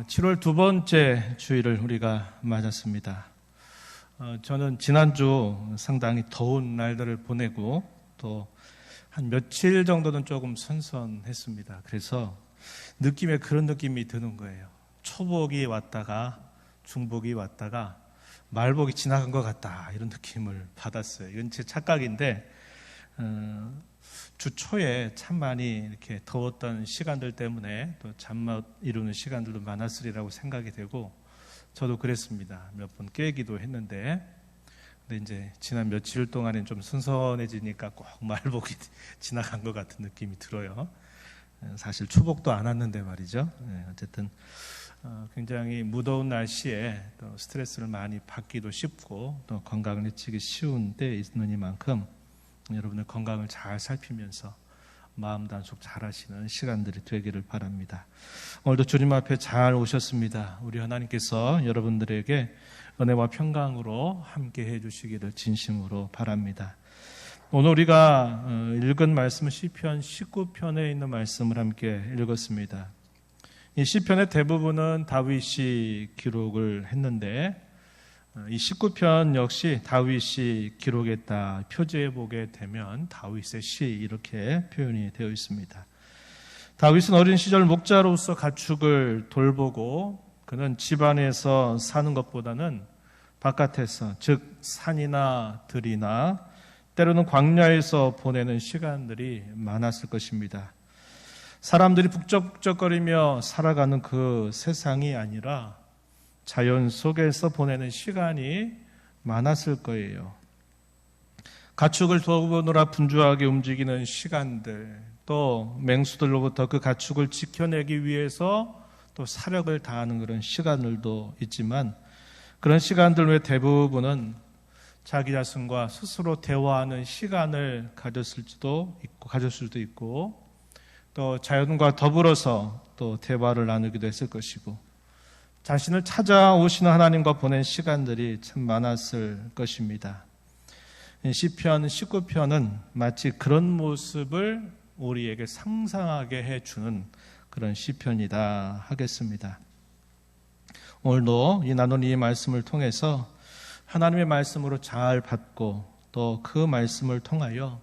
7월 두 번째 주일을 우리가 맞았습니다. 저는 지난주 상당히 더운 날들을 보내고 또 한 며칠 정도는 조금 선선했습니다. 그래서 느낌에 그런 느낌이 드는 거예요. 초복이 왔다가 중복이 왔다가 말복이 지나간 것 같다, 이런 느낌을 받았어요. 이건 제 착각인데 주 초에 참 많이 이렇게 더웠던 시간들 때문에 또 잠 못 이루는 시간들도 많았으리라고 생각이 되고, 저도 그랬습니다. 몇 번 깨기도 했는데, 근데 이제 지난 며칠 동안엔 좀 선선해지니까 꼭 말복이 지나간 것 같은 느낌이 들어요. 사실 초복도 안 왔는데 말이죠. 어쨌든 굉장히 무더운 날씨에 또 스트레스를 많이 받기도 쉽고 또 건강을 해치기 쉬운 때 있는 이만큼 여러분의 건강을 잘 살피면서 마음 단속 잘 하시는 시간들이 되기를 바랍니다. 오늘도 주님 앞에 잘 오셨습니다. 우리 하나님께서 여러분들에게 은혜와 평강으로 함께 해주시기를 진심으로 바랍니다. 오늘 우리가 읽은 말씀은 시편 19편에 있는 말씀을 함께 읽었습니다. 이 시편의 대부분은 다윗이 기록을 했는데, 이 19편 역시 다윗이 기록했다. 표제해 보게 되면 다윗의 시, 이렇게 표현이 되어 있습니다. 다윗은 어린 시절 목자로서 가축을 돌보고, 그는 집안에서 사는 것보다는 바깥에서, 즉 산이나 들이나 때로는 광야에서 보내는 시간들이 많았을 것입니다. 사람들이 북적북적거리며 살아가는 그 세상이 아니라 자연 속에서 보내는 시간이 많았을 거예요. 가축을 돌보느라 분주하게 움직이는 시간들, 또 맹수들로부터 그 가축을 지켜내기 위해서 또 사력을 다하는 그런 시간들도 있지만, 그런 시간들 외 대부분은 자기 자신과 스스로 대화하는 시간을 가졌을 수도 있고, 또 자연과 더불어서 또 대화를 나누기도 했을 것이고, 자신을 찾아오시는 하나님과 보낸 시간들이 참 많았을 것입니다. 시편 19편은 마치 그런 모습을 우리에게 상상하게 해주는 그런 시편이다 하겠습니다. 오늘도 이 나눈 이 말씀을 통해서 하나님의 말씀으로 잘 받고, 또 그 말씀을 통하여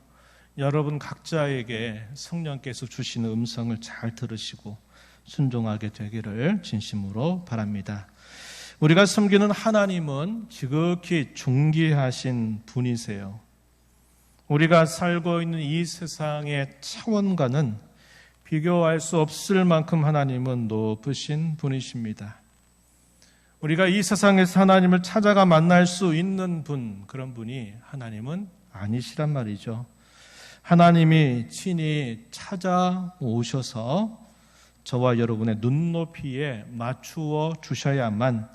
여러분 각자에게 성령께서 주시는 음성을 잘 들으시고 순종하게 되기를 진심으로 바랍니다. 우리가 섬기는 하나님은 지극히 존귀하신 분이세요. 우리가 살고 있는 이 세상의 차원과는 비교할 수 없을 만큼 하나님은 높으신 분이십니다. 우리가 이 세상에서 하나님을 찾아가 만날 수 있는 분, 그런 분이 하나님은 아니시란 말이죠. 하나님이 친히 찾아오셔서 저와 여러분의 눈높이에 맞추어 주셔야만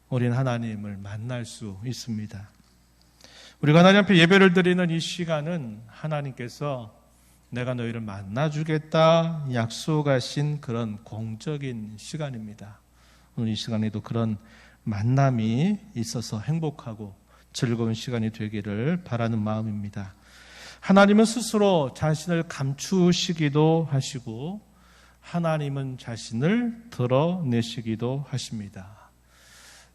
우리는 하나님을 만날 수 있습니다. 우리가 하나님 앞에 예배를 드리는 이 시간은 하나님께서 내가 너희를 만나주겠다 약속하신 그런 공적인 시간입니다. 오늘 이 시간에도 그런 만남이 있어서 행복하고 즐거운 시간이 되기를 바라는 마음입니다. 하나님은 스스로 자신을 감추시기도 하시고, 하나님은 자신을 드러내시기도 하십니다.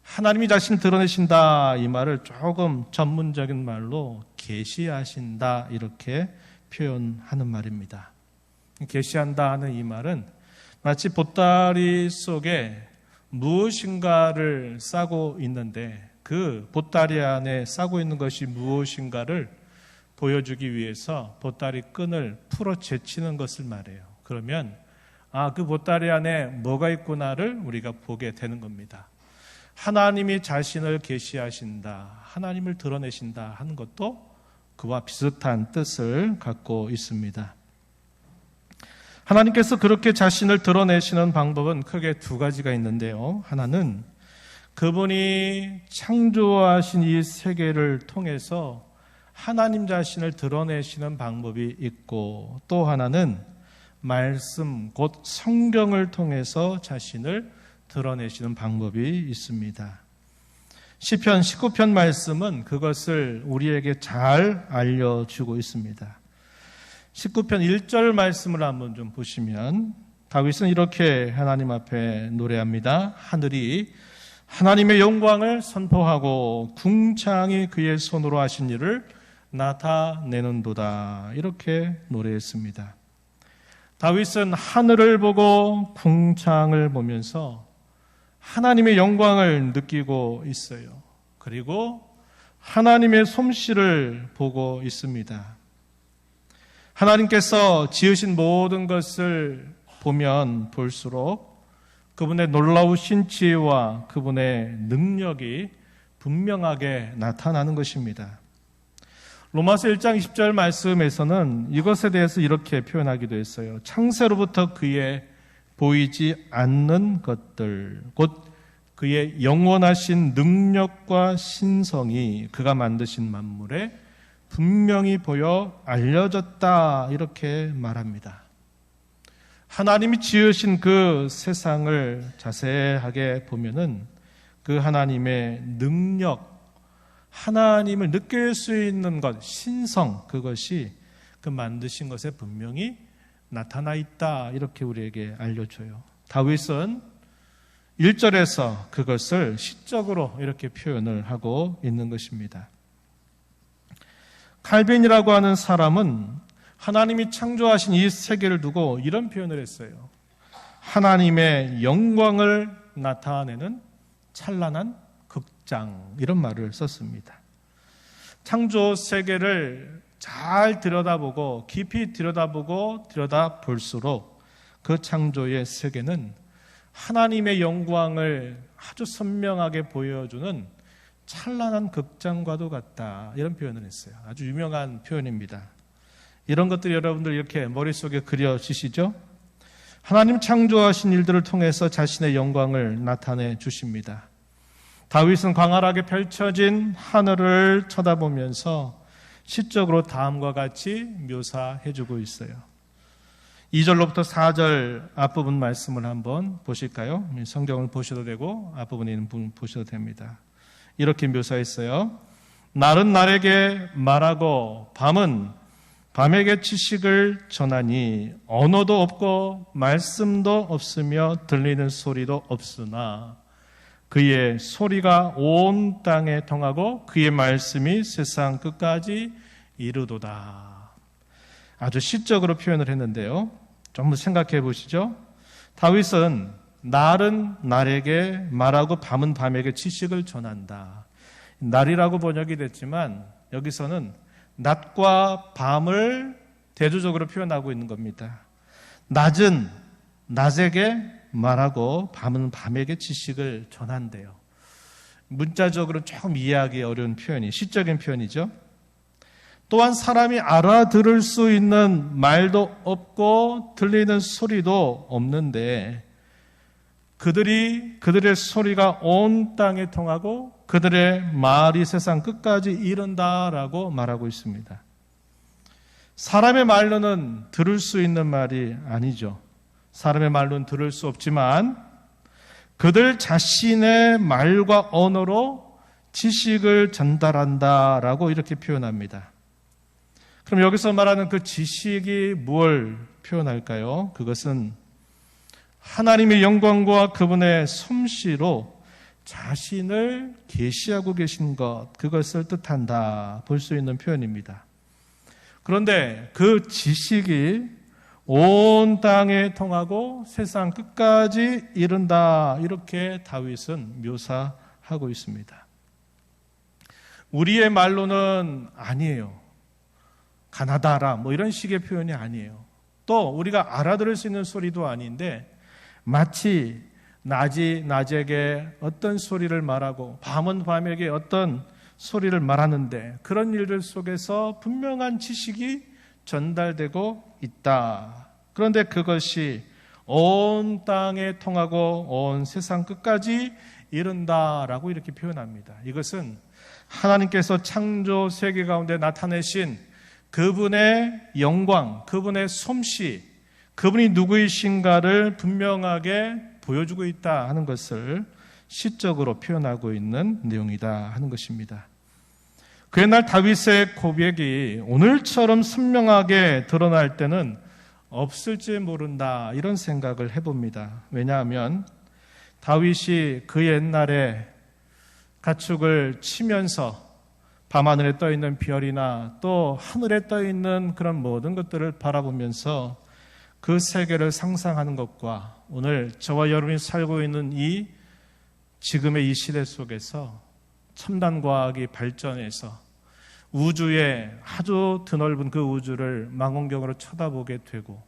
하나님이 자신을 드러내신다, 이 말을 조금 전문적인 말로 계시하신다, 이렇게 표현하는 말입니다. 계시한다 하는 이 말은 마치 보따리 속에 무엇인가를 싸고 있는데, 그 보따리 안에 싸고 있는 것이 무엇인가를 보여주기 위해서 보따리 끈을 풀어 제치는 것을 말해요. 그러면 그 보따리 안에 뭐가 있구나를 우리가 보게 되는 겁니다. 하나님이 자신을 계시하신다, 하나님을 드러내신다 하는 것도 그와 비슷한 뜻을 갖고 있습니다. 하나님께서 그렇게 자신을 드러내시는 방법은 크게 두 가지가 있는데요. 하나는 그분이 창조하신 이 세계를 통해서 하나님 자신을 드러내시는 방법이 있고, 또 하나는 말씀, 곧 성경을 통해서 자신을 드러내시는 방법이 있습니다. 시편 19편 말씀은 그것을 우리에게 잘 알려주고 있습니다. 19편 1절 말씀을 한번 좀 보시면, 다윗은 이렇게 하나님 앞에 노래합니다. 하늘이 하나님의 영광을 선포하고 궁창이 그의 손으로 하신 일을 나타내는도다. 이렇게 노래했습니다. 다윗은 하늘을 보고 궁창을 보면서 하나님의 영광을 느끼고 있어요. 그리고 하나님의 솜씨를 보고 있습니다. 하나님께서 지으신 모든 것을 보면 볼수록 그분의 놀라우신 지혜와 그분의 능력이 분명하게 나타나는 것입니다. 로마서 1장 20절 말씀에서는 이것에 대해서 이렇게 표현하기도 했어요. 창세로부터 그의 보이지 않는 것들, 곧 그의 영원하신 능력과 신성이 그가 만드신 만물에 분명히 보여 알려졌다. 이렇게 말합니다. 하나님이 지으신 그 세상을 자세하게 보면은 그 하나님의 능력, 하나님을 느낄 수 있는 것, 신성, 그것이 그 만드신 것에 분명히 나타나 있다. 이렇게 우리에게 알려줘요. 다윗은 1절에서 그것을 시적으로 이렇게 표현을 하고 있는 것입니다. 칼빈이라고 하는 사람은 하나님이 창조하신 이 세계를 두고 이런 표현을 했어요. 하나님의 영광을 나타내는 찬란한 극장, 이런 말을 썼습니다. 창조 세계를 잘 들여다보고 깊이 들여다보고 들여다볼수록 그 창조의 세계는 하나님의 영광을 아주 선명하게 보여주는 찬란한 극장과도 같다. 이런 표현을 했어요. 아주 유명한 표현입니다. 이런 것들이 여러분들 이렇게 머릿속에 그려지시죠? 하나님 창조하신 일들을 통해서 자신의 영광을 나타내 주십니다. 다윗은 광활하게 펼쳐진 하늘을 쳐다보면서 시적으로 다음과 같이 묘사해주고 있어요. 2절로부터 4절 앞부분 말씀을 한번 보실까요? 성경을 보셔도 되고 앞부분에 있는 부분 보셔도 됩니다. 이렇게 묘사했어요. 날은 날에게 말하고 밤은 밤에게 지식을 전하니 언어도 없고 말씀도 없으며 들리는 소리도 없으나 그의 소리가 온 땅에 통하고 그의 말씀이 세상 끝까지 이르도다. 아주 시적으로 표현을 했는데요. 좀 생각해 보시죠. 다윗은 날은 날에게 말하고 밤은 밤에게 지식을 전한다. 날이라고 번역이 됐지만 여기서는 낮과 밤을 대조적으로 표현하고 있는 겁니다. 낮은 낮에게 말하고 밤은 밤에게 지식을 전한대요. 문자적으로 조금 이해하기 어려운 표현이 시적인 표현이죠. 또한 사람이 알아들을 수 있는 말도 없고 들리는 소리도 없는데 그들의 소리가 온 땅에 통하고 그들의 말이 세상 끝까지 이른다라고 말하고 있습니다. 사람의 말로는 들을 수 있는 말이 아니죠. 사람의 말로는 들을 수 없지만 그들 자신의 말과 언어로 지식을 전달한다라고 이렇게 표현합니다. 그럼 여기서 말하는 그 지식이 뭘 표현할까요? 그것은 하나님의 영광과 그분의 솜씨로 자신을 계시하고 계신 것, 그것을 뜻한다 볼 수 있는 표현입니다. 그런데 그 지식이 온 땅에 통하고 세상 끝까지 이른다, 이렇게 다윗은 묘사하고 있습니다. 우리의 말로는 아니에요. 가나다라 뭐 이런 식의 표현이 아니에요. 또 우리가 알아들을 수 있는 소리도 아닌데 마치 낮이 낮에게 어떤 소리를 말하고 밤은 밤에게 어떤 소리를 말하는데 그런 일들 속에서 분명한 지식이 전달되고 있다. 그런데 그것이 온 땅에 통하고 온 세상 끝까지 이른다라고 이렇게 표현합니다. 이것은 하나님께서 창조 세계 가운데 나타내신 그분의 영광, 그분의 솜씨, 그분이 누구이신가를 분명하게 보여주고 있다 하는 것을 시적으로 표현하고 있는 내용이다 하는 것입니다. 그 옛날 다윗의 고백이 오늘처럼 선명하게 드러날 때는 없을지 모른다, 이런 생각을 해봅니다. 왜냐하면 다윗이 그 옛날에 가축을 치면서 밤하늘에 떠있는 별이나 또 하늘에 떠있는 그런 모든 것들을 바라보면서 그 세계를 상상하는 것과 오늘 저와 여러분이 살고 있는 이 지금의 이 시대 속에서 첨단 과학이 발전해서 우주의 아주 드넓은 그 우주를 망원경으로 쳐다보게 되고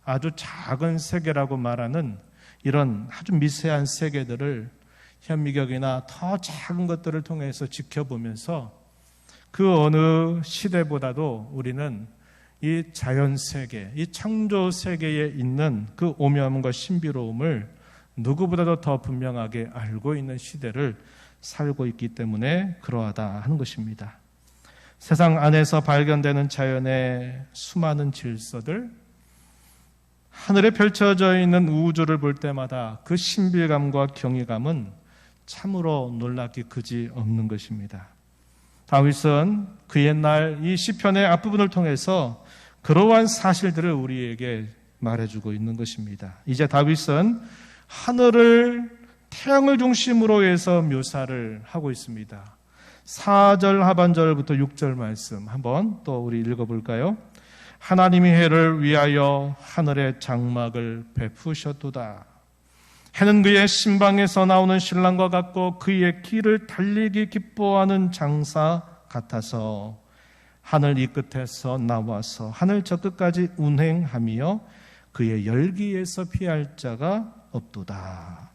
아주 작은 세계라고 말하는 이런 아주 미세한 세계들을 현미경이나 더 작은 것들을 통해서 지켜보면서 그 어느 시대보다도 우리는 이 자연 세계, 이 창조 세계에 있는 그 오묘함과 신비로움을 누구보다도 더 분명하게 알고 있는 시대를 살고 있기 때문에 그러하다 하는 것입니다. 세상 안에서 발견되는 자연의 수많은 질서들, 하늘에 펼쳐져 있는 우주를 볼 때마다 그 신비감과 경이감은 참으로 놀랍기 그지 없는 것입니다. 다윗은 그 옛날 이 시편의 앞부분을 통해서 그러한 사실들을 우리에게 말해주고 있는 것입니다. 이제 다윗은 하늘을 태양을 중심으로 해서 묘사를 하고 있습니다. 4절 하반절부터 6절 말씀 한번 또 우리 읽어볼까요? 하나님이 해를 위하여 하늘의 장막을 베푸셨도다. 해는 그의 신방에서 나오는 신랑과 같고 그의 길을 달리기 기뻐하는 장사 같아서 하늘 이 끝에서 나와서 하늘 저 끝까지 운행하며 그의 열기에서 피할 자가 없도다.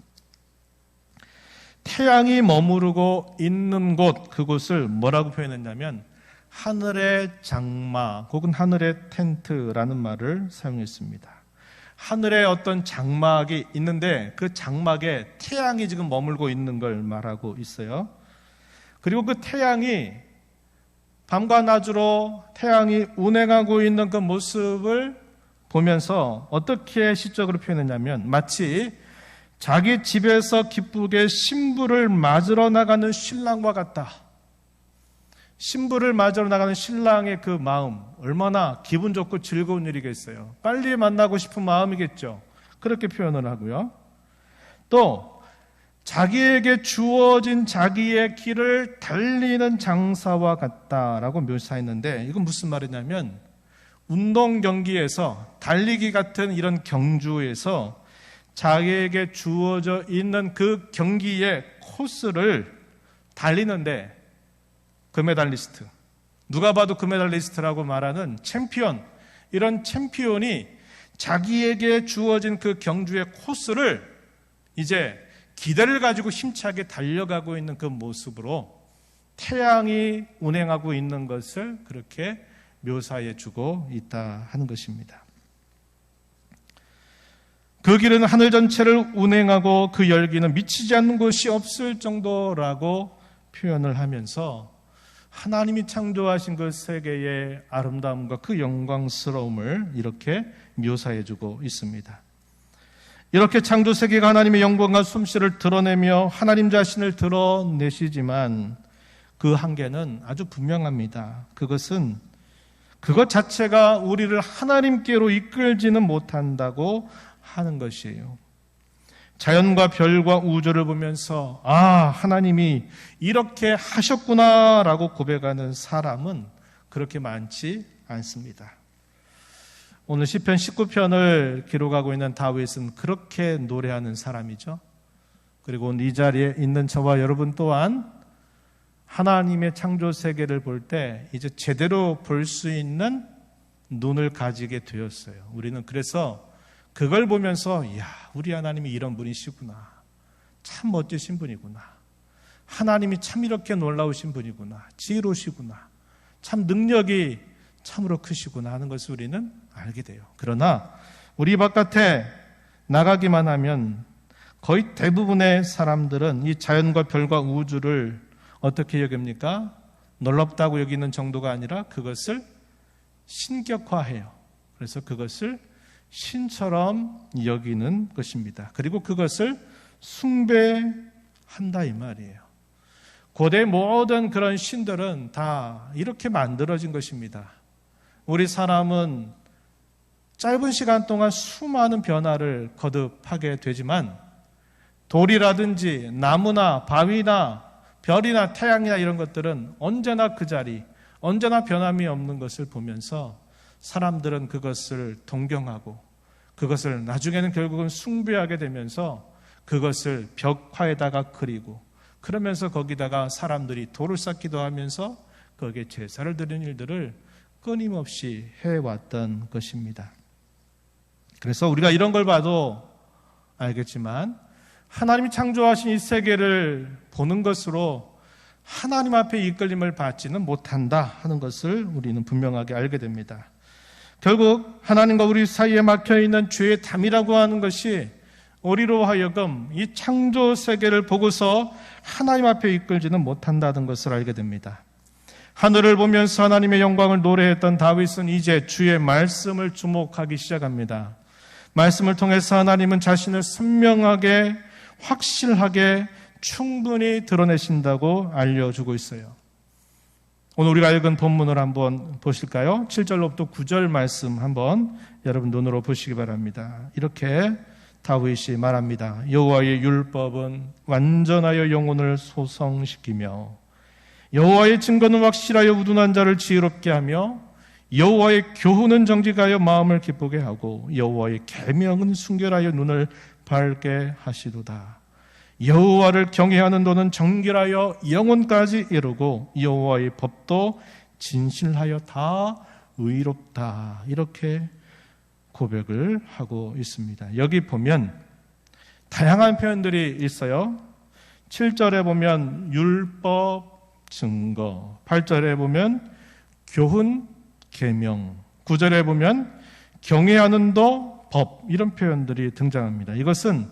태양이 머무르고 있는 곳, 그곳을 뭐라고 표현했냐면 하늘의 장막 혹은 하늘의 텐트라는 말을 사용했습니다. 하늘에 어떤 장막이 있는데 그 장막에 태양이 지금 머물고 있는 걸 말하고 있어요. 그리고 그 태양이 밤과 낮으로 태양이 운행하고 있는 그 모습을 보면서 어떻게 시적으로 표현했냐면 마치 자기 집에서 기쁘게 신부를 맞으러 나가는 신랑과 같다. 신부를 맞으러 나가는 신랑의 그 마음, 얼마나 기분 좋고 즐거운 일이겠어요. 빨리 만나고 싶은 마음이겠죠. 그렇게 표현을 하고요. 또 자기에게 주어진 자기의 길을 달리는 장사와 같다라고 묘사했는데 이건 무슨 말이냐면 운동 경기에서 달리기 같은 이런 경주에서 자기에게 주어져 있는 그 경기의 코스를 달리는데 금메달리스트, 누가 봐도 금메달리스트라고 말하는 챔피언, 이런 챔피언이 자기에게 주어진 그 경주의 코스를 이제 기대를 가지고 힘차게 달려가고 있는 그 모습으로 태양이 운행하고 있는 것을 그렇게 묘사해 주고 있다 하는 것입니다. 그 길은 하늘 전체를 운행하고 그 열기는 미치지 않는 곳이 없을 정도라고 표현을 하면서 하나님이 창조하신 그 세계의 아름다움과 그 영광스러움을 이렇게 묘사해 주고 있습니다. 이렇게 창조 세계가 하나님의 영광과 솜씨를 드러내며 하나님 자신을 드러내시지만 그 한계는 아주 분명합니다. 그것은 그것 자체가 우리를 하나님께로 이끌지는 못한다고 하는 것이에요. 자연과 별과 우주를 보면서 하나님이 이렇게 하셨구나라고 고백하는 사람은 그렇게 많지 않습니다. 오늘 시편 19편을 기록하고 있는 다윗은 그렇게 노래하는 사람이죠. 그리고 이 자리에 있는 저와 여러분 또한 하나님의 창조 세계를 볼 때 이제 제대로 볼 수 있는 눈을 가지게 되었어요. 우리는 그래서 그걸 보면서 우리 하나님이 이런 분이시구나. 참 멋지신 분이구나. 하나님이 참 이렇게 놀라우신 분이구나. 지혜로우시구나. 참 능력이 참으로 크시구나 하는 것을 우리는 알게 돼요. 그러나 우리 바깥에 나가기만 하면 거의 대부분의 사람들은 이 자연과 별과 우주를 어떻게 여깁니까? 놀랍다고 여기는 정도가 아니라 그것을 신격화해요. 그래서 그것을 신처럼 여기는 것입니다. 그리고 그것을 숭배한다 이 말이에요. 고대 모든 그런 신들은 다 이렇게 만들어진 것입니다. 우리 사람은 짧은 시간 동안 수많은 변화를 거듭하게 되지만 돌이라든지 나무나 바위나 별이나 태양이나 이런 것들은 언제나 그 자리, 언제나 변함이 없는 것을 보면서 사람들은 그것을 동경하고 그것을 나중에는 결국은 숭배하게 되면서 그것을 벽화에다가 그리고 그러면서 거기다가 사람들이 돌을 쌓기도 하면서 거기에 제사를 드리는 일들을 끊임없이 해왔던 것입니다. 그래서 우리가 이런 걸 봐도 알겠지만 하나님이 창조하신 이 세계를 보는 것으로 하나님 앞에 이끌림을 받지는 못한다 하는 것을 우리는 분명하게 알게 됩니다. 결국 하나님과 우리 사이에 막혀있는 죄의 담이라고 하는 것이 우리로 하여금 이 창조 세계를 보고서 하나님 앞에 이끌지는 못한다는 것을 알게 됩니다. 하늘을 보면서 하나님의 영광을 노래했던 다윗은 이제 주의 말씀을 주목하기 시작합니다. 말씀을 통해서 하나님은 자신을 선명하게 확실하게 충분히 드러내신다고 알려주고 있어요. 오늘 우리가 읽은 본문을 한번 보실까요? 7절로부터 9절 말씀 한번 여러분 눈으로 보시기 바랍니다. 이렇게 다윗이 말합니다. 여호와의 율법은 완전하여 영혼을 소성시키며 여호와의 증거는 확실하여 우둔한 자를 지혜롭게 하며 여호와의 교훈은 정직하여 마음을 기쁘게 하고 여호와의 계명은 순결하여 눈을 밝게 하시도다. 여호와를 경외하는 도는 정결하여 영혼까지 이루고 여호와의 법도 진실하여 다 의롭다. 이렇게 고백을 하고 있습니다. 여기 보면 다양한 표현들이 있어요. 7절에 보면 율법, 증거, 8절에 보면 교훈, 계명, 9절에 보면 경외하는 도, 법, 이런 표현들이 등장합니다. 이것은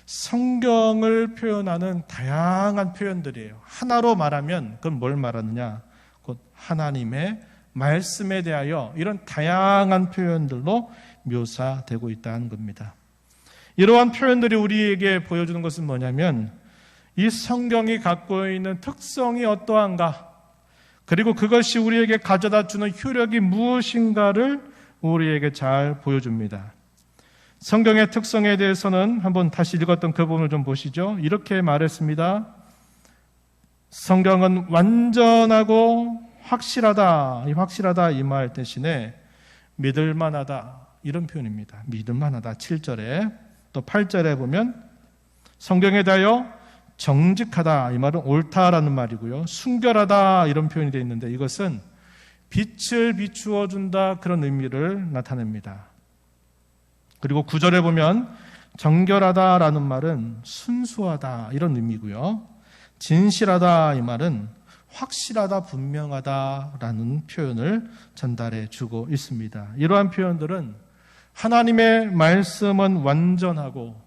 성경을 표현하는 다양한 표현들이에요. 하나로 말하면 그건 뭘 말하느냐? 곧 하나님의 말씀에 대하여 이런 다양한 표현들로 묘사되고 있다는 겁니다. 이러한 표현들이 우리에게 보여주는 것은 뭐냐면 이 성경이 갖고 있는 특성이 어떠한가, 그리고 그것이 우리에게 가져다 주는 효력이 무엇인가를 우리에게 잘 보여줍니다. 성경의 특성에 대해서는 한번 다시 읽었던 그 부분을 좀 보시죠. 이렇게 말했습니다. 성경은 완전하고 확실하다. 이 확실하다 이 말 대신에 믿을만하다 이런 표현입니다. 믿을만하다 7절에, 또 8절에 보면 성경에 대하여 정직하다 이 말은 옳다라는 말이고요. 순결하다 이런 표현이 되어 있는데 이것은 빛을 비추어 준다 그런 의미를 나타냅니다. 그리고 9절에 보면 정결하다라는 말은 순수하다 이런 의미고요. 진실하다 이 말은 확실하다, 분명하다라는 표현을 전달해 주고 있습니다. 이러한 표현들은 하나님의 말씀은 완전하고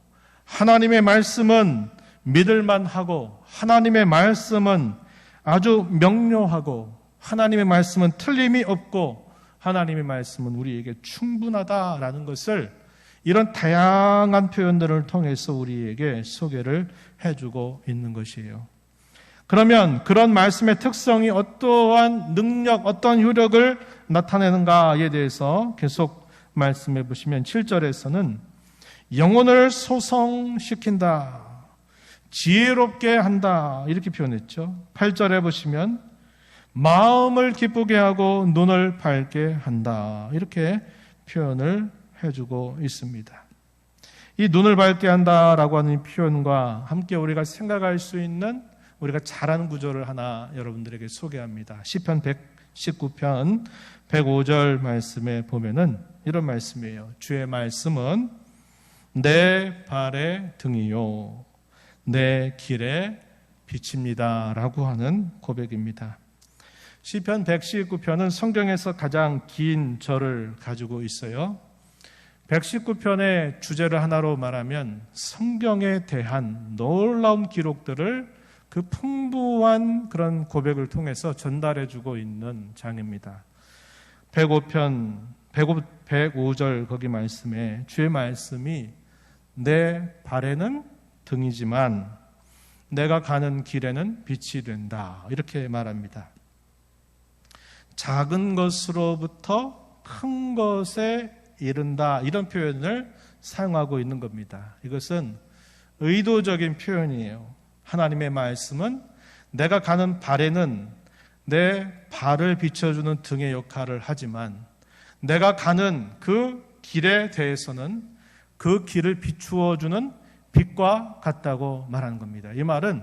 하나님의 말씀은 믿을만하고 하나님의 말씀은 아주 명료하고 하나님의 말씀은 틀림이 없고 하나님의 말씀은 우리에게 충분하다라는 것을 이런 다양한 표현들을 통해서 우리에게 소개를 해주고 있는 것이에요. 그러면 그런 말씀의 특성이 어떠한 능력, 어떤 효력을 나타내는가에 대해서 계속 말씀해 보시면 7절에서는 영혼을 소성시킨다, 지혜롭게 한다 이렇게 표현했죠. 8절에 보시면 마음을 기쁘게 하고 눈을 밝게 한다 이렇게 표현을 해주고 있습니다. 이 눈을 밝게 한다라고 하는 표현과 함께 우리가 생각할 수 있는 우리가 잘 아는 구절을 하나 여러분들에게 소개합니다. 시편 119편 105절 말씀에 보면은 이런 말씀이에요. 주의 말씀은 내 발의 등이요 내 길의 빛입니다 라고 하는 고백입니다. 시편 119편은 성경에서 가장 긴 절을 가지고 있어요. 119편의 주제를 하나로 말하면 성경에 대한 놀라운 기록들을 그 풍부한 그런 고백을 통해서 전달해주고 있는 장입니다. 105절 거기 말씀에 주의 말씀이 내 발에는 등이지만 내가 가는 길에는 빛이 된다 이렇게 말합니다. 작은 것으로부터 큰 것에 이른다, 이런 표현을 사용하고 있는 겁니다. 이것은 의도적인 표현이에요. 하나님의 말씀은 내가 가는 발에는 내 발을 비춰주는 등의 역할을 하지만 내가 가는 그 길에 대해서는 그 길을 비추어주는 빛과 같다고 말하는 겁니다. 이 말은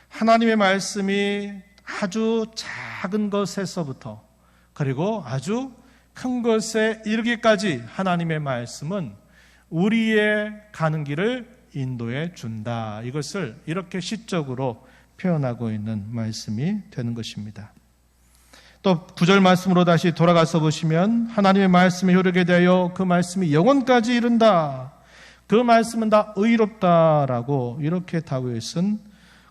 하나님의 말씀이 아주 작은 것에서부터 그리고 아주 큰 것에 이르기까지 하나님의 말씀은 우리의 가는 길을 인도해 준다. 이것을 이렇게 시적으로 표현하고 있는 말씀이 되는 것입니다. 또 9절 말씀으로 다시 돌아가서 보시면 하나님의 말씀에 효력에 대하여 그 말씀이 영원까지 이른다. 그 말씀은 다 의롭다라고 이렇게 다윗은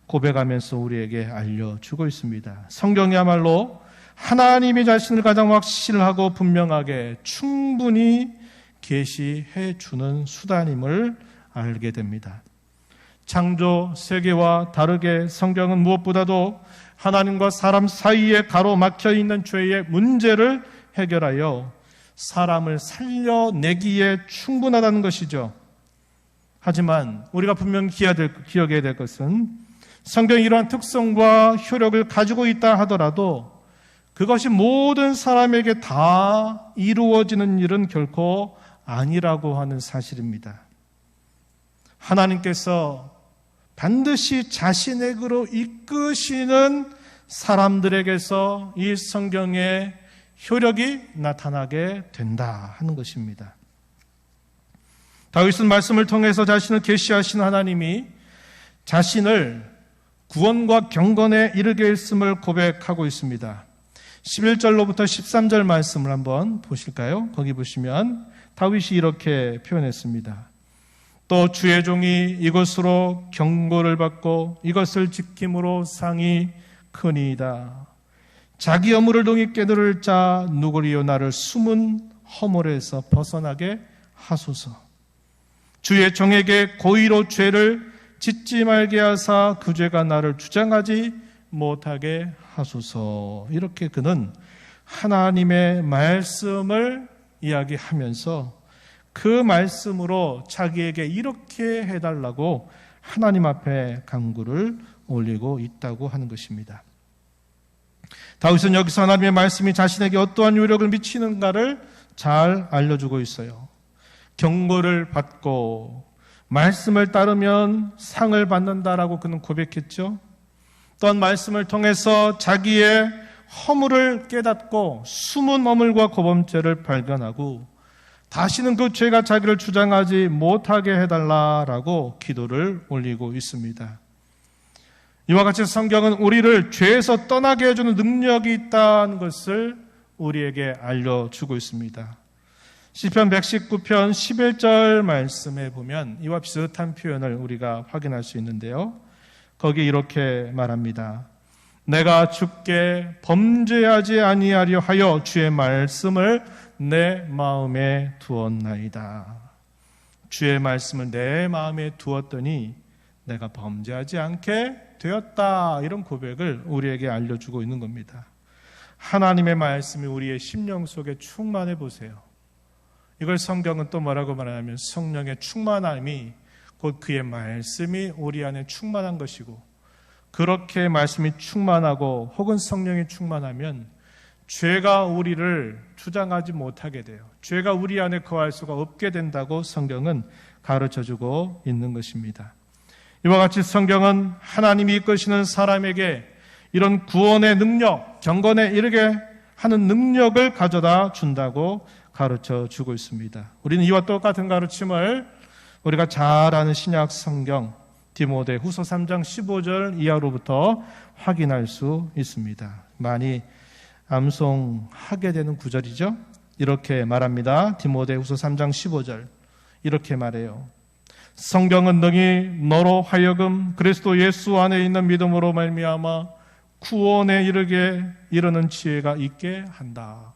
고백하면서 우리에게 알려주고 있습니다. 성경이야말로 하나님이 자신을 가장 확실하고 분명하게 충분히 계시해 주는 수단임을 알게 됩니다. 창조 세계와 다르게 성경은 무엇보다도 하나님과 사람 사이에 가로막혀 있는 죄의 문제를 해결하여 사람을 살려내기에 충분하다는 것이죠. 하지만 우리가 분명히 기억해야 될 것은 성경이 이러한 특성과 효력을 가지고 있다 하더라도 그것이 모든 사람에게 다 이루어지는 일은 결코 아니라고 하는 사실입니다. 하나님께서 반드시 자신의 길로 이끄시는 사람들에게서 이 성경의 효력이 나타나게 된다 하는 것입니다. 다윗은 말씀을 통해서 자신을 계시하신 하나님이 자신을 구원과 경건에 이르게 했음을 고백하고 있습니다. 11절로부터 13절 말씀을 한번 보실까요? 거기 보시면 다윗이 이렇게 표현했습니다. 또 주의 종이 이것으로 경고를 받고 이것을 지킴으로 상이 크니이다. 자기 허물을 동이 깨달을 자 누구리요 나를 숨은 허물에서 벗어나게 하소서. 주의 종에게 고의로 죄를 짓지 말게 하사 그 죄가 나를 주장하지 못하게 하소서. 이렇게 그는 하나님의 말씀을 이야기하면서 그 말씀으로 자기에게 이렇게 해달라고 하나님 앞에 간구를 올리고 있다고 하는 것입니다. 다윗은 여기서 하나님의 말씀이 자신에게 어떠한 요력을 미치는가를 잘 알려주고 있어요. 경고를 받고 말씀을 따르면 상을 받는다라고 그는 고백했죠. 또한 말씀을 통해서 자기의 허물을 깨닫고 숨은 허물과 고범죄를 발견하고 다시는 그 죄가 자기를 주장하지 못하게 해달라라고 기도를 올리고 있습니다. 이와 같이 성경은 우리를 죄에서 떠나게 해주는 능력이 있다는 것을 우리에게 알려주고 있습니다. 시편 119편 11절 말씀에 보면 이와 비슷한 표현을 우리가 확인할 수 있는데요. 거기 이렇게 말합니다. 내가 주께 범죄하지 아니하려 하여 주의 말씀을 내 마음에 두었나이다. 주의 말씀을 내 마음에 두었더니 내가 범죄하지 않게 되었다. 이런 고백을 우리에게 알려주고 있는 겁니다. 하나님의 말씀이 우리의 심령 속에 충만해 보세요. 이걸 성경은 또 뭐라고 말하냐면 성령의 충만함이 곧 그의 말씀이 우리 안에 충만한 것이고 그렇게 말씀이 충만하고 혹은 성령이 충만하면 죄가 우리를 주장하지 못하게 돼요. 죄가 우리 안에 거할 수가 없게 된다고 성경은 가르쳐주고 있는 것입니다. 이와 같이 성경은 하나님이 이끄시는 사람에게 이런 구원의 능력, 경건에 이르게 하는 능력을 가져다 준다고 가르쳐주고 있습니다. 우리는 이와 똑같은 가르침을 우리가 잘 아는 신약 성경 디모데후서 3장 15절 이하로부터 확인할 수 있습니다. 많이 암송하게 되는 구절이죠. 이렇게 말합니다. 디모데후서 3장 15절 이렇게 말해요. 성경은 능히 너로 하여금 그리스도 예수 안에 있는 믿음으로 말미암아 구원에 이르게 이르는 지혜가 있게 한다.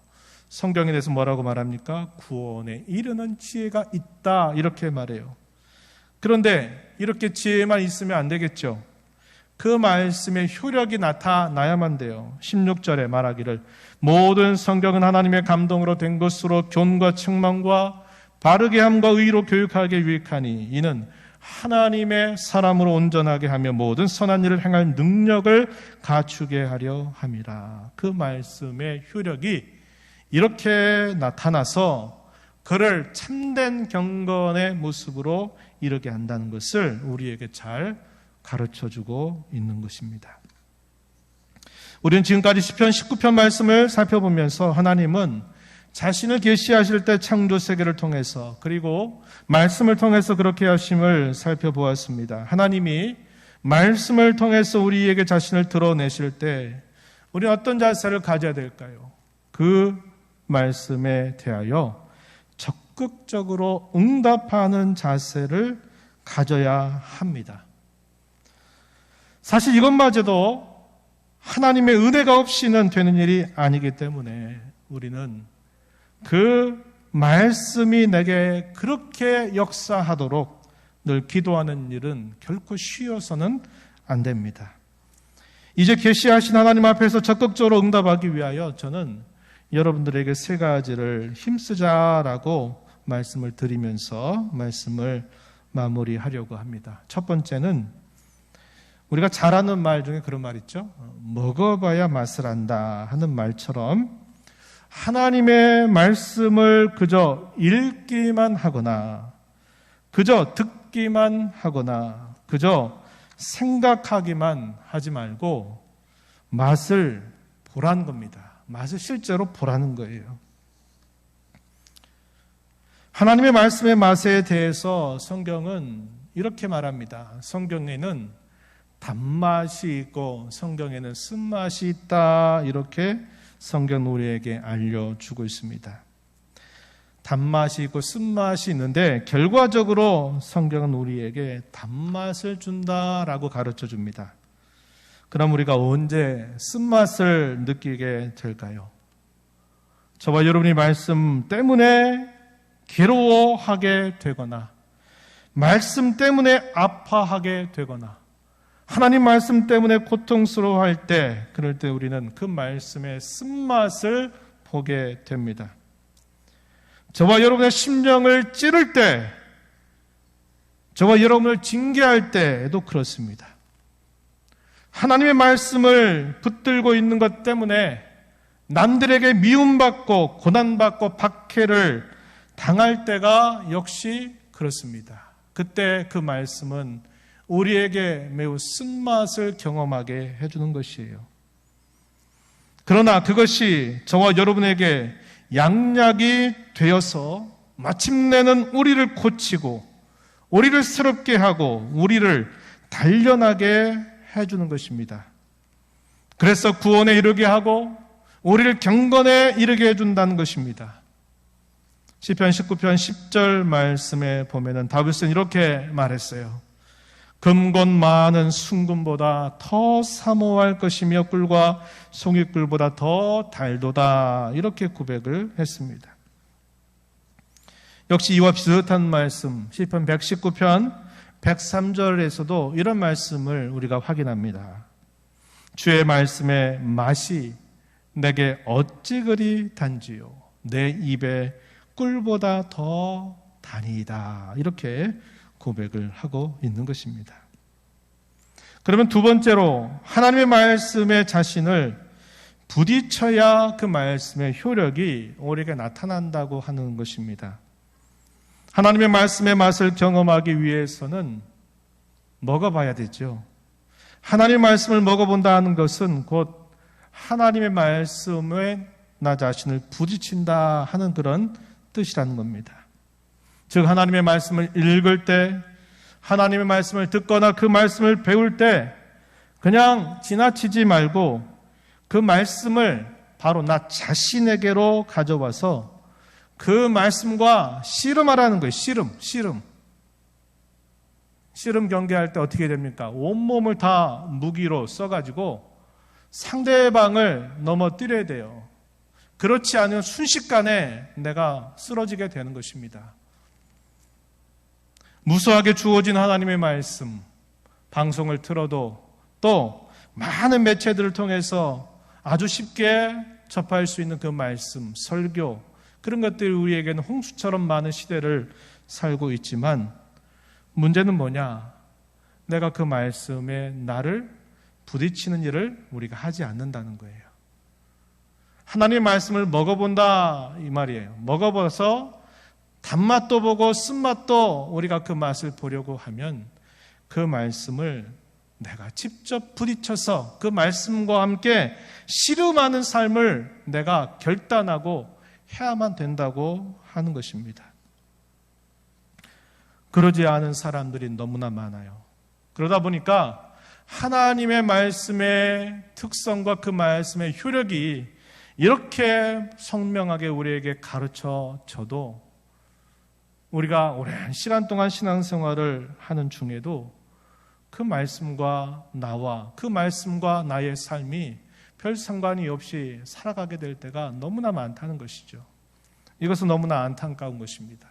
성경에 대해서 뭐라고 말합니까? 구원에 이르는 지혜가 있다. 이렇게 말해요. 그런데 이렇게 지혜만 있으면 안 되겠죠. 그 말씀의 효력이 나타나야만 돼요. 16절에 말하기를 모든 성경은 하나님의 감동으로 된 것으로 교훈과 책망과 바르게 함과 의로 교육하게 유익하니 이는 하나님의 사람으로 온전하게 하며 모든 선한 일을 행할 능력을 갖추게 하려 함이라. 그 말씀의 효력이 이렇게 나타나서 그를 참된 경건의 모습으로 이르게 한다는 것을 우리에게 잘 가르쳐주고 있는 것입니다. 우리는 지금까지 시편 19편 말씀을 살펴보면서 하나님은 자신을 계시하실 때 창조 세계를 통해서 그리고 말씀을 통해서 그렇게 하심을 살펴보았습니다. 하나님이 말씀을 통해서 우리에게 자신을 드러내실 때 우리는 어떤 자세를 가져야 될까요? 그 말씀에 대하여 적극적으로 응답하는 자세를 가져야 합니다. 사실 이것마저도 하나님의 은혜가 없이는 되는 일이 아니기 때문에 우리는 그 말씀이 내게 그렇게 역사하도록 늘 기도하는 일은 결코 쉬어서는 안 됩니다. 이제 계시하신 하나님 앞에서 적극적으로 응답하기 위하여 저는 여러분들에게 세 가지를 힘쓰자라고 말씀을 드리면서 말씀을 마무리하려고 합니다. 첫 번째는 우리가 잘 아는 말 중에 그런 말 있죠. 먹어봐야 맛을 안다 하는 말처럼 하나님의 말씀을 그저 읽기만 하거나 그저 듣기만 하거나 그저 생각하기만 하지 말고 맛을 보라는 겁니다. 맛을 실제로 보라는 거예요. 하나님의 말씀의 맛에 대해서 성경은 이렇게 말합니다. 성경에는 단맛이 있고 성경에는 쓴맛이 있다. 이렇게 성경 우리에게 알려주고 있습니다. 단맛이 있고 쓴맛이 있는데 결과적으로 성경은 우리에게 단맛을 준다라고 가르쳐 줍니다. 그럼 우리가 언제 쓴맛을 느끼게 될까요? 저와 여러분이 말씀 때문에 괴로워하게 되거나 말씀 때문에 아파하게 되거나 하나님 말씀 때문에 고통스러워할 때 그럴 때 우리는 그 말씀의 쓴맛을 보게 됩니다. 저와 여러분의 심령을 찌를 때 저와 여러분을 징계할 때에도 그렇습니다. 하나님의 말씀을 붙들고 있는 것 때문에 남들에게 미움받고 고난받고 박해를 당할 때가 역시 그렇습니다. 그때 그 말씀은 우리에게 매우 쓴맛을 경험하게 해주는 것이에요. 그러나 그것이 저와 여러분에게 양약이 되어서 마침내는 우리를 고치고 우리를 새롭게 하고 우리를 단련하게 해주는 것입니다. 그래서 구원에 이르게 하고 우리를 경건에 이르게 해준다는 것입니다. 시편 19편 10절 말씀에 보면은 다윗은 이렇게 말했어요. 금곧 많은 순금보다 더 사모할 것이며 꿀과 송이꿀보다 더 달도다. 이렇게 고백을 했습니다. 역시 이와 비슷한 말씀 시편 119편 103절에서도 이런 말씀을 우리가 확인합니다. 주의 말씀의 맛이 내게 어찌 그리 단지요 내 입에 꿀보다 더 다니이다. 이렇게 고백을 하고 있는 것입니다. 그러면 두 번째로 하나님의 말씀에 자신을 부딪혀야 그 말씀의 효력이 우리에게 나타난다고 하는 것입니다. 하나님의 말씀의 맛을 경험하기 위해서는 먹어봐야 되죠. 하나님의 말씀을 먹어본다는 것은 곧 하나님의 말씀에 나 자신을 부딪힌다 하는 그런 뜻이라는 겁니다. 즉 하나님의 말씀을 읽을 때 하나님의 말씀을 듣거나 그 말씀을 배울 때 그냥 지나치지 말고 그 말씀을 바로 나 자신에게로 가져와서 그 말씀과 씨름하라는 거예요. 씨름 경기할 때 어떻게 됩니까? 온몸을 다 무기로 써가지고 상대방을 넘어뜨려야 돼요. 그렇지 않으면 순식간에 내가 쓰러지게 되는 것입니다. 무수하게 주어진 하나님의 말씀, 방송을 틀어도 또 많은 매체들을 통해서 아주 쉽게 접할 수 있는 그 말씀, 설교, 그런 것들이 우리에게는 홍수처럼 많은 시대를 살고 있지만 문제는 뭐냐? 내가 그 말씀에 나를 부딪히는 일을 우리가 하지 않는다는 거예요. 하나님의 말씀을 먹어본다 이 말이에요. 먹어봐서 단맛도 보고 쓴맛도 우리가 그 맛을 보려고 하면 그 말씀을 내가 직접 부딪혀서 그 말씀과 함께 씨름하는 삶을 내가 결단하고 해야만 된다고 하는 것입니다. 그러지 않은 사람들이 너무나 많아요. 그러다 보니까 하나님의 말씀의 특성과 그 말씀의 효력이 이렇게 선명하게 우리에게 가르쳐져도 우리가 오랜 시간 동안 신앙생활을 하는 중에도 그 말씀과 나와 그 말씀과 나의 삶이 별 상관이 없이 살아가게 될 때가 너무나 많다는 것이죠. 이것은 너무나 안타까운 것입니다.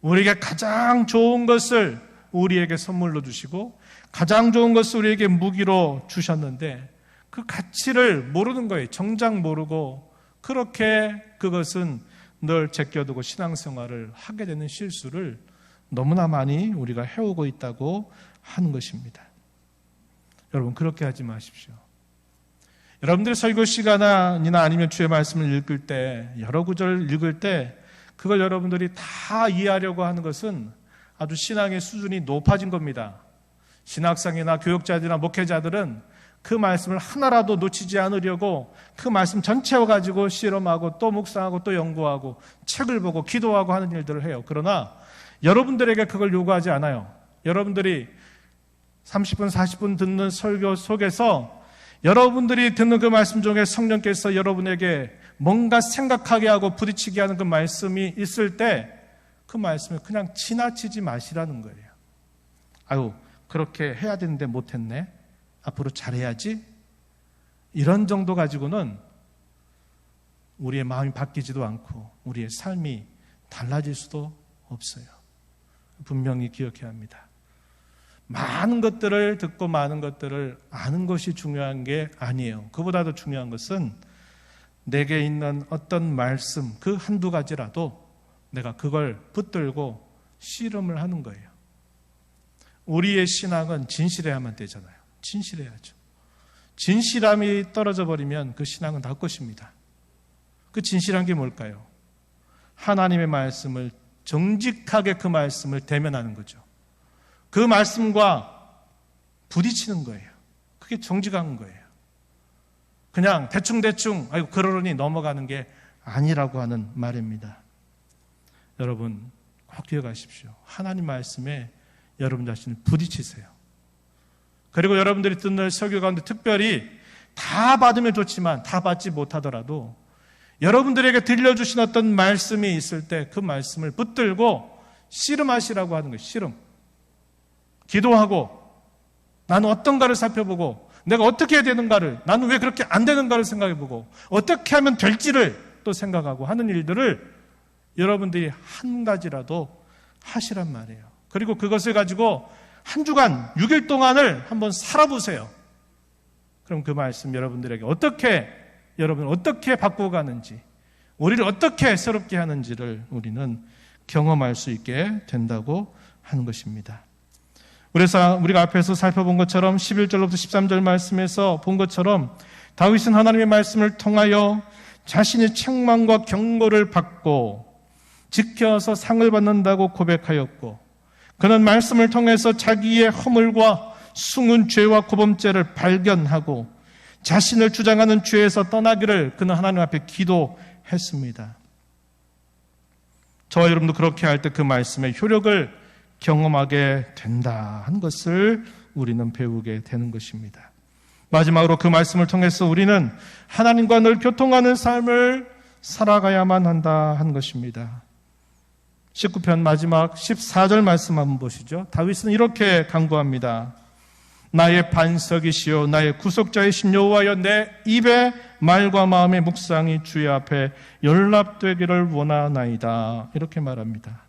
우리에게 가장 좋은 것을 우리에게 선물로 주시고 가장 좋은 것을 우리에게 무기로 주셨는데 그 가치를 모르는 거예요. 정작 모르고 그렇게 그것은 늘 제껴두고 신앙생활을 하게 되는 실수를 너무나 많이 우리가 해오고 있다고 하는 것입니다. 여러분 그렇게 하지 마십시오. 여러분들이 설교 시간이나 아니면 주의 말씀을 읽을 때 여러 구절을 읽을 때 그걸 여러분들이 다 이해하려고 하는 것은 아주 신앙의 수준이 높아진 겁니다. 신학생이나 교육자들이나 목회자들은 그 말씀을 하나라도 놓치지 않으려고 그 말씀 전체와 가지고 실험하고 또 묵상하고 또 연구하고 책을 보고 기도하고 하는 일들을 해요. 그러나 여러분들에게 그걸 요구하지 않아요. 여러분들이 30분, 40분 듣는 설교 속에서 여러분들이 듣는 그 말씀 중에 성령께서 여러분에게 뭔가 생각하게 하고 부딪히게 하는 그 말씀이 있을 때 그 말씀을 그냥 지나치지 마시라는 거예요. 아유, 그렇게 해야 되는데 못했네. 앞으로 잘해야지. 이런 정도 가지고는 우리의 마음이 바뀌지도 않고 우리의 삶이 달라질 수도 없어요. 분명히 기억해야 합니다. 많은 것들을 듣고 많은 것들을 아는 것이 중요한 게 아니에요. 그보다도 중요한 것은 내게 있는 어떤 말씀 그 한두 가지라도 내가 그걸 붙들고 씨름을 하는 거예요. 우리의 신앙은 진실해야만 되잖아요. 진실해야죠. 진실함이 떨어져 버리면 그 신앙은 다 것입니다. 그 진실한 게 뭘까요? 하나님의 말씀을 정직하게 그 말씀을 대면하는 거죠. 그 말씀과 부딪히는 거예요. 그게 정직한 거예요. 그냥 대충대충 아이고 그러려니 넘어가는 게 아니라고 하는 말입니다. 여러분 꼭 기억하십시오. 하나님 말씀에 여러분 자신을 부딪히세요. 그리고 여러분들이 듣는 설교 가운데 특별히 다 받으면 좋지만 다 받지 못하더라도 여러분들에게 들려주신 어떤 말씀이 있을 때 그 말씀을 붙들고 씨름하시라고 하는 거예요. 씨름. 기도하고 나는 어떤가를 살펴보고 내가 어떻게 해야 되는가를 나는 왜 그렇게 안 되는가를 생각해보고 어떻게 하면 될지를 또 생각하고 하는 일들을 여러분들이 한 가지라도 하시란 말이에요. 그리고 그것을 가지고 한 주간 6일 동안을 한번 살아보세요. 그럼 그 말씀 여러분들에게 여러분을 어떻게 바꾸어 가는지 우리를 어떻게 새롭게 하는지를 우리는 경험할 수 있게 된다고 하는 것입니다. 그래서 우리가 앞에서 살펴본 것처럼 11절로부터 13절 말씀에서 본 것처럼 다윗은 하나님의 말씀을 통하여 자신의 책망과 경고를 받고 지켜서 상을 받는다고 고백하였고 그는 말씀을 통해서 자기의 허물과 숨은 죄와 고범죄를 발견하고 자신을 주장하는 죄에서 떠나기를 그는 하나님 앞에 기도했습니다. 저와 여러분도 그렇게 할 때 그 말씀의 효력을 경험하게 된다 하는 것을 우리는 배우게 되는 것입니다. 마지막으로 그 말씀을 통해서 우리는 하나님과 늘 교통하는 삶을 살아가야만 한다 하는 것입니다. 19편 마지막 14절 말씀 한번 보시죠. 다윗은 이렇게 간구합니다. 나의 반석이시요 나의 구속자이신 여호와여 내 입의 말과 마음의 묵상이 주의 앞에 연락되기를 원하나이다. 이렇게 말합니다.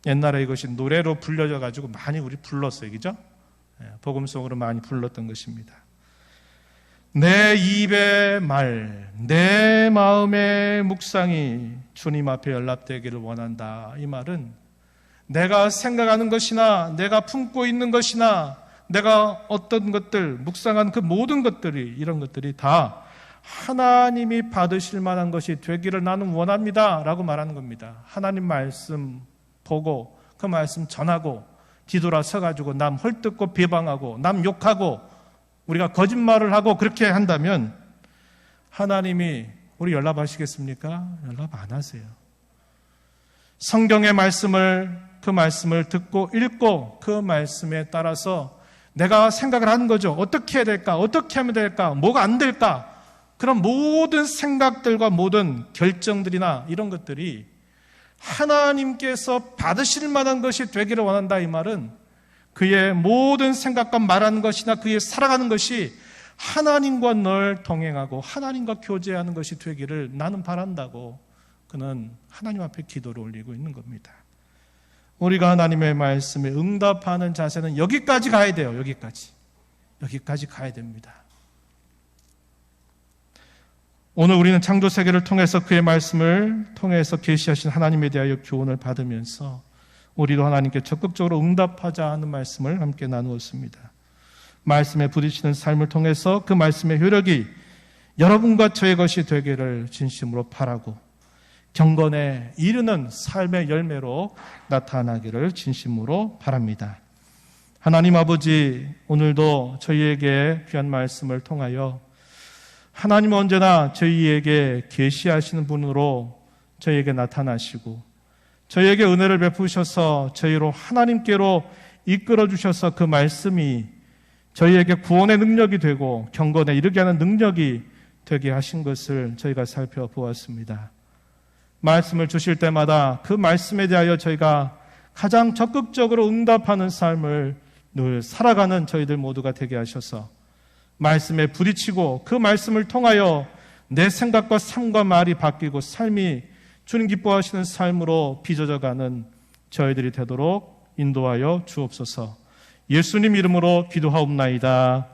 옛날에 이것이 노래로 불려져 가지고 많이 우리 불렀어요. 그죠? 복음송으로 많이 불렀던 것입니다. 내 입의 말, 내 마음의 묵상이 주님 앞에 연락되기를 원한다. 이 말은 내가 생각하는 것이나 내가 품고 있는 것이나 내가 어떤 것들, 묵상한 그 모든 것들이, 이런 것들이 다 하나님이 받으실 만한 것이 되기를 나는 원합니다 라고 말하는 겁니다. 하나님 말씀 보고 그 말씀 전하고 뒤돌아서가지고 남 헐뜯고 비방하고 남 욕하고 우리가 거짓말을 하고 그렇게 한다면 하나님이 우리 연락하시겠습니까? 연락 안 하세요. 성경의 말씀을, 그 말씀을 듣고 읽고 그 말씀에 따라서 내가 생각을 하는 거죠. 어떻게 해야 될까? 어떻게 하면 될까? 뭐가 안 될까? 그런 모든 생각들과 모든 결정들이나 이런 것들이 하나님께서 받으실 만한 것이 되기를 원한다. 이 말은 그의 모든 생각과 말하는 것이나 그의 살아가는 것이 하나님과 늘 동행하고 하나님과 교제하는 것이 되기를 나는 바란다고 그는 하나님 앞에 기도를 올리고 있는 겁니다. 우리가 하나님의 말씀에 응답하는 자세는 여기까지 가야 돼요. 여기까지 가야 됩니다. 오늘 우리는 창조세계를 통해서 그의 말씀을 통해서 계시하신 하나님에 대하여 교훈을 받으면서 우리도 하나님께 적극적으로 응답하자 하는 말씀을 함께 나누었습니다. 말씀에 부딪히는 삶을 통해서 그 말씀의 효력이 여러분과 저의 것이 되기를 진심으로 바라고 경건에 이르는 삶의 열매로 나타나기를 진심으로 바랍니다. 하나님 아버지, 오늘도 저희에게 귀한 말씀을 통하여 하나님은 언제나 저희에게 계시하시는 분으로 저희에게 나타나시고 저희에게 은혜를 베푸셔서 저희로 하나님께로 이끌어 주셔서 그 말씀이 저희에게 구원의 능력이 되고 경건에 이르게 하는 능력이 되게 하신 것을 저희가 살펴보았습니다. 말씀을 주실 때마다 그 말씀에 대하여 저희가 가장 적극적으로 응답하는 삶을 늘 살아가는 저희들 모두가 되게 하셔서 말씀에 부딪히고 그 말씀을 통하여 내 생각과 삶과 말이 바뀌고 삶이 주님 기뻐하시는 삶으로 빚어져가는 저희들이 되도록 인도하여 주옵소서. 예수님 이름으로 기도하옵나이다.